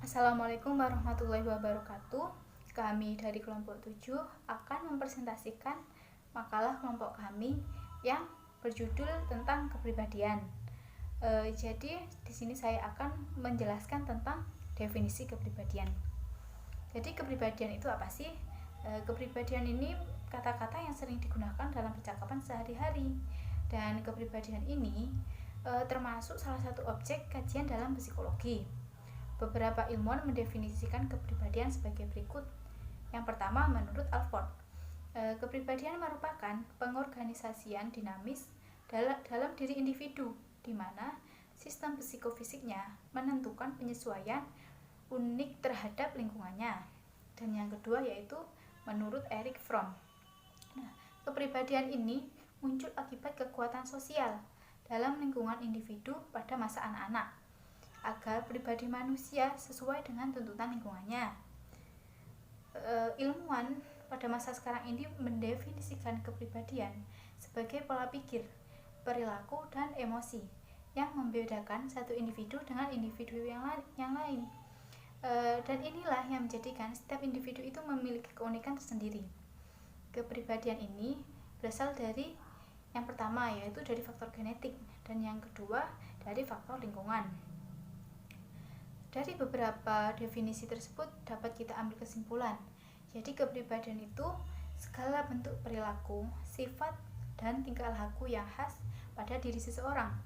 Assalamualaikum warahmatullahi wabarakatuh. Kami dari kelompok 7 akan mempresentasikan makalah kelompok kami yang berjudul tentang kepribadian. Jadi di sini saya akan menjelaskan tentang definisi kepribadian. Jadi kepribadian itu apa sih? Kepribadian ini kata-kata yang sering digunakan dalam percakapan sehari-hari, dan kepribadian ini termasuk salah satu objek kajian dalam psikologi. Beberapa ilmuwan mendefinisikan kepribadian sebagai berikut. Yang pertama, menurut Alford, kepribadian merupakan pengorganisasian dinamis dalam diri individu, di mana sistem psikofisiknya menentukan penyesuaian unik terhadap lingkungannya. Dan yang kedua yaitu menurut Erich Fromm. Kepribadian ini muncul akibat kekuatan sosial dalam lingkungan individu pada masa anak-anak, agar pribadi manusia sesuai dengan tuntutan lingkungannya. Ilmuwan pada masa sekarang ini mendefinisikan kepribadian sebagai pola pikir, perilaku, dan emosi yang membedakan satu individu dengan individu yang lain. Dan inilah yang menjadikan setiap individu itu memiliki keunikan tersendiri. Kepribadian ini berasal dari yang pertama yaitu dari faktor genetik, dan yang kedua dari faktor lingkungan. Dari beberapa definisi tersebut dapat kita ambil kesimpulan. Jadi kepribadian itu segala bentuk perilaku, sifat, dan tingkah laku yang khas pada diri seseorang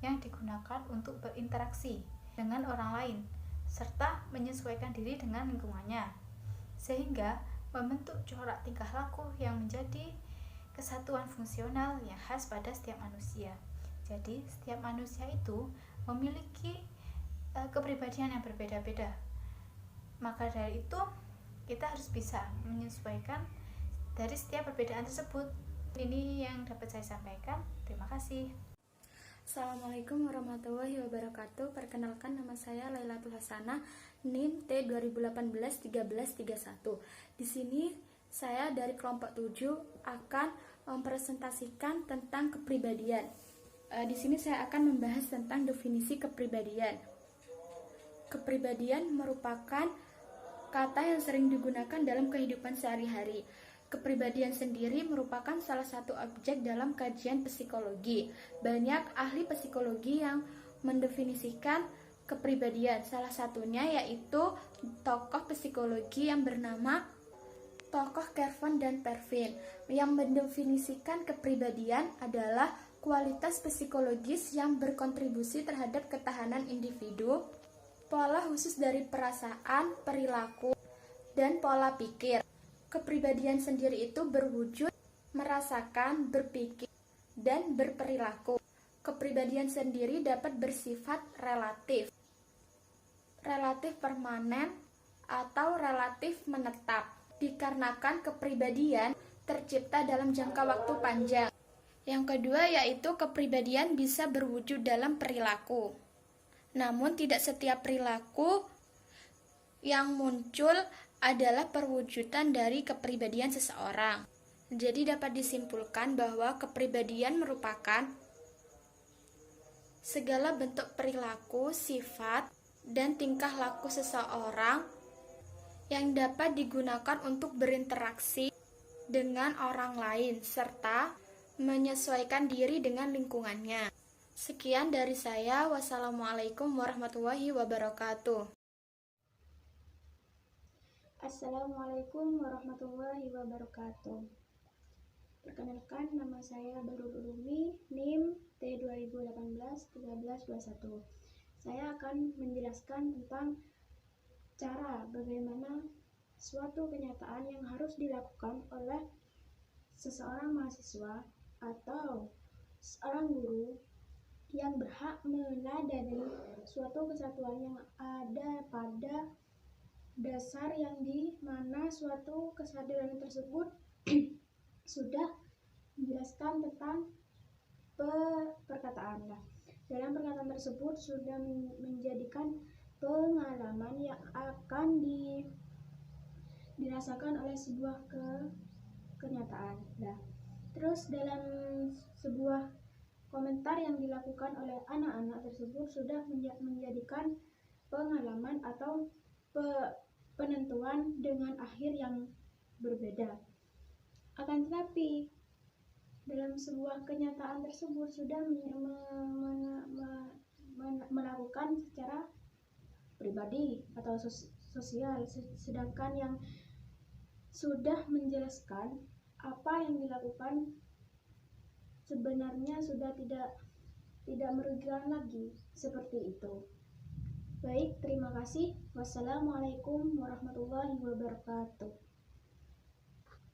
yang digunakan untuk berinteraksi dengan orang lain serta menyesuaikan diri dengan lingkungannya, sehingga membentuk corak tingkah laku yang menjadi kesatuan fungsional yang khas pada setiap manusia. Jadi setiap manusia itu memiliki kepribadian yang berbeda-beda. Maka dari itu kita harus bisa menyesuaikan dari setiap perbedaan tersebut. Ini yang dapat saya sampaikan. Terima kasih. Assalamualaikum warahmatullahi wabarakatuh. Perkenalkan, nama saya Lailatul Hasanah, NIM T 2018-1331. Di sini saya dari kelompok 7 akan mempresentasikan tentang kepribadian. Di sini saya akan membahas tentang definisi kepribadian. Kepribadian merupakan kata yang sering digunakan dalam kehidupan sehari-hari. Kepribadian sendiri merupakan salah satu objek dalam kajian psikologi. Banyak ahli psikologi yang mendefinisikan kepribadian. Salah satunya yaitu tokoh psikologi yang bernama tokoh Kervon dan Pervin, yang mendefinisikan kepribadian adalah kualitas psikologis yang berkontribusi terhadap ketahanan individu, pola khusus dari perasaan, perilaku, dan pola pikir. Kepribadian sendiri itu berwujud, merasakan, berpikir, dan berperilaku. Kepribadian sendiri dapat bersifat relatif permanen, atau relatif menetap, dikarenakan kepribadian tercipta dalam jangka waktu panjang. Yang kedua yaitu kepribadian bisa berwujud dalam perilaku. Namun tidak setiap perilaku yang muncul adalah perwujudan dari kepribadian seseorang. Jadi dapat disimpulkan bahwa kepribadian merupakan segala bentuk perilaku, sifat, dan tingkah laku seseorang yang dapat digunakan untuk berinteraksi dengan orang lain serta menyesuaikan diri dengan lingkungannya. Sekian dari saya. Wassalamualaikum warahmatullahi wabarakatuh. Assalamualaikum warahmatullahi wabarakatuh. Perkenalkan, nama saya Nurul Ulumi, NIM T 2018-1321. Saya akan menjelaskan tentang cara bagaimana suatu kenyataan yang harus dilakukan oleh seseorang mahasiswa atau seorang guru yang berhak meneladani suatu kesatuan yang ada pada dasar yang di mana suatu kesadaran tersebut sudah menjelaskan tentang perkataan. Dalam perkataan tersebut sudah menjadikan pengalaman yang akan dirasakan oleh sebuah kenyataan. Terus dalam sebuah komentar yang dilakukan oleh anak-anak tersebut sudah menjadikan pengalaman atau penentuan dengan akhir yang berbeda. Akan tetapi dalam sebuah kenyataan tersebut sudah melakukan secara pribadi atau sosial, sedangkan yang sudah menjelaskan apa yang dilakukan sebenarnya sudah tidak merugikan lagi, seperti itu. Baik, terima kasih. Wassalamualaikum warahmatullahi wabarakatuh.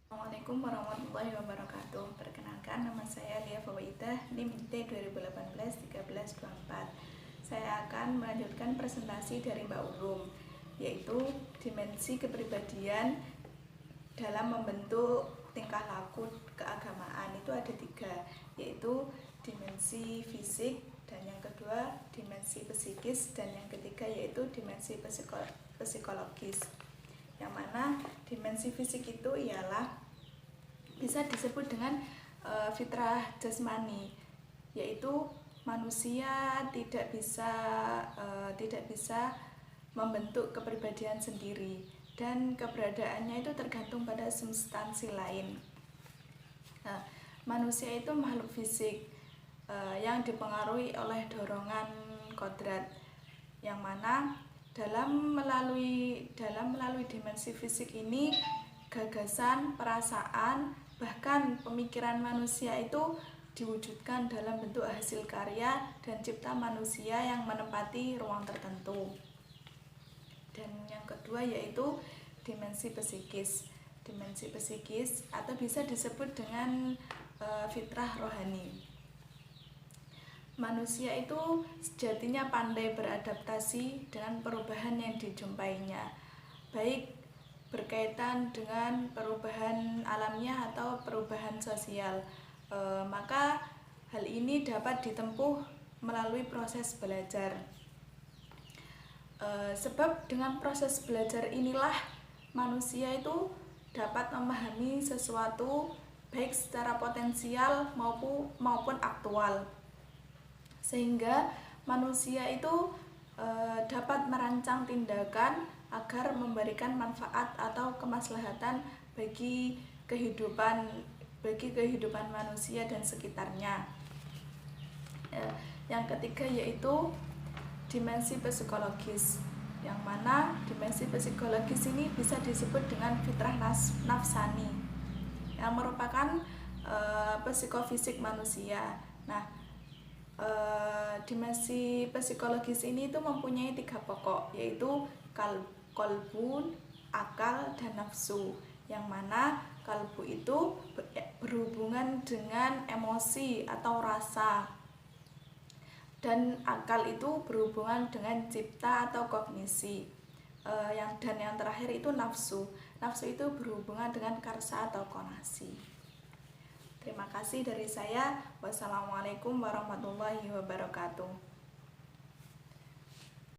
Assalamualaikum warahmatullahi wabarakatuh. Perkenalkan, nama saya Lia Fawaidah, NIM IT 2018-1324. Saya akan melanjutkan presentasi dari Mbak Ulum, yaitu dimensi kepribadian dalam membentuk tingkah laku keagamaan. Itu ada 3, yaitu dimensi fisik, dan yang kedua dimensi psikis, dan yang ketiga yaitu dimensi psikologis. Yang mana dimensi fisik itu ialah bisa disebut dengan fitrah jasmani, yaitu manusia tidak bisa membentuk kepribadian sendiri, dan keberadaannya itu tergantung pada substansi lain. Nah, manusia itu makhluk fisik yang dipengaruhi oleh dorongan kodrat, yang mana dalam melalui dimensi fisik ini, gagasan, perasaan, bahkan pemikiran manusia itu diwujudkan dalam bentuk hasil karya dan cipta manusia yang menempati ruang tertentu. Dan yang kedua yaitu dimensi psikis. Dimensi psikis atau bisa disebut dengan fitrah rohani. Manusia itu sejatinya pandai beradaptasi dengan perubahan yang dijumpainya, baik berkaitan dengan perubahan alamiah atau perubahan sosial. Maka hal ini dapat ditempuh melalui proses belajar. Sebab dengan proses belajar inilah manusia itu dapat memahami sesuatu baik secara potensial maupun aktual, sehingga manusia itu dapat merancang tindakan agar memberikan manfaat atau kemaslahatan bagi kehidupan manusia dan sekitarnya. Yang ketiga yaitu dimensi psikologis, yang mana dimensi psikologis ini bisa disebut dengan fitrah nafsani, yang merupakan psikofisik manusia. Nah, dimensi psikologis ini itu mempunyai 3 pokok, yaitu qalbun, akal, dan nafsu, yang mana kalbu itu berhubungan dengan emosi atau rasa, dan akal itu berhubungan dengan cipta atau kognisi. Dan yang terakhir itu nafsu. Nafsu itu berhubungan dengan karsa atau konasi. Terima kasih dari saya. Wassalamualaikum warahmatullahi wabarakatuh.